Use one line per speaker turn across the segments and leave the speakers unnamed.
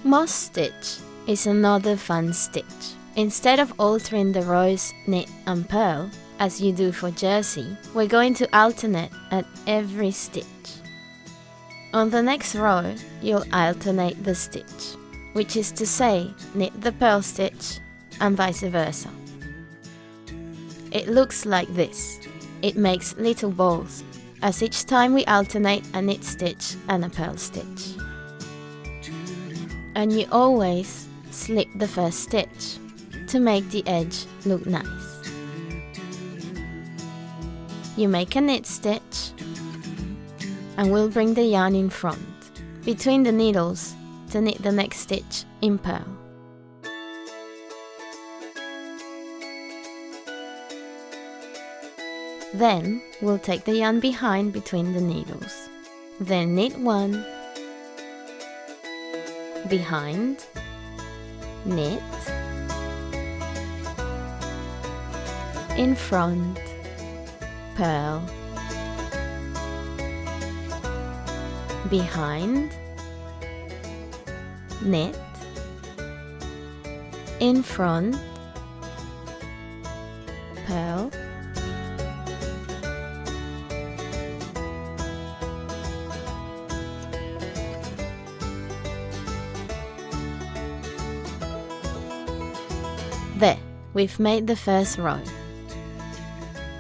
Moss stitch is another fun stitch. Instead of altering the rows knit and purl, as you do for jersey, we're going to alternate at every stitch. On the next row, you'll alternate the stitch, which is to say, knit the purl stitch and vice versa. It looks like this. It makes little balls, as each time we alternate a knit stitch and a purl stitch. And you always slip the first stitch to make the edge look nice. You make a knit stitch and we'll bring the yarn in front between the needles to knit the next stitch in purl. Then we'll take the yarn behind between the needles. Then knit one, behind, knit, in front, purl, behind, knit, in front, purl, there, we've made the first row.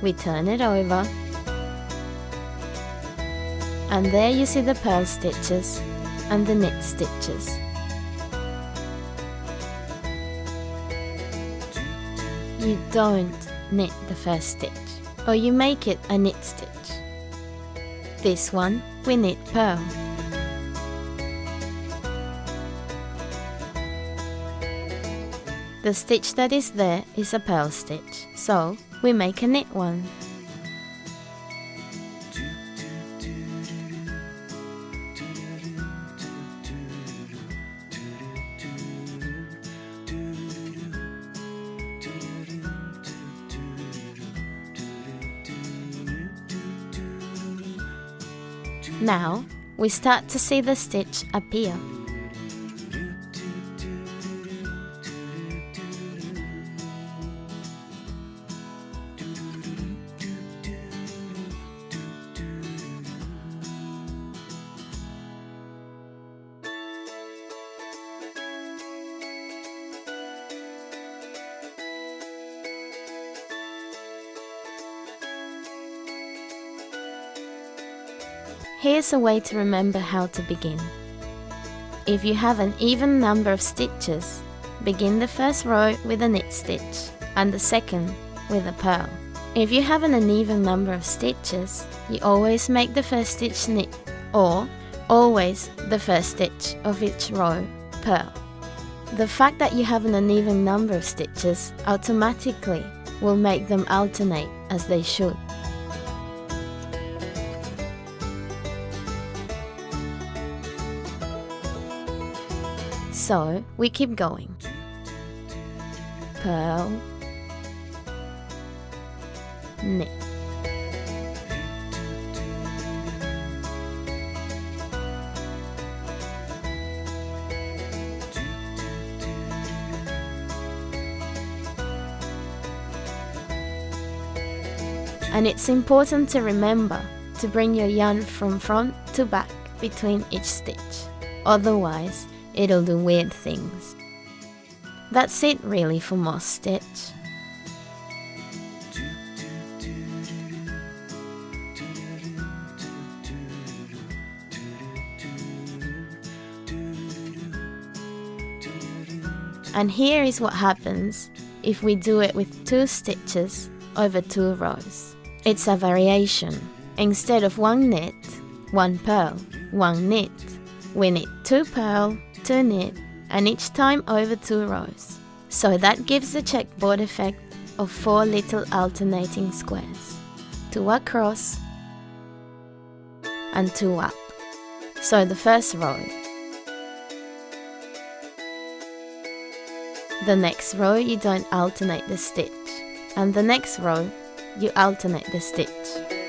We turn it over, and there you see the purl stitches and the knit stitches. You don't knit the first stitch, or you make it a knit stitch. This one we knit purl. The stitch that is there is a purl stitch, so we make a knit one. Now we start to see the stitch appear. Here's a way to remember how to begin. If you have an even number of stitches, begin the first row with a knit stitch and the second with a purl. If you have an uneven number of stitches, you always make the first stitch knit, or always the first stitch of each row purl. The fact that you have an uneven number of stitches automatically will make them alternate as they should. So we keep going. Purl, knit. And it's important to remember to bring your yarn from front to back between each stitch. Otherwise, it'll do weird things. That's it really for moss stitch. And here is what happens if we do it with 2 stitches over 2 rows. It's a variation. Instead of 1 knit, 1 purl, 1 knit, we knit 2 purl, 2 knit, and each time over 2 rows. So that gives the checkboard effect of 4 little alternating squares. 2 across and 2 up. So the first row. The next row you don't alternate the stitch, and the next row you alternate the stitch.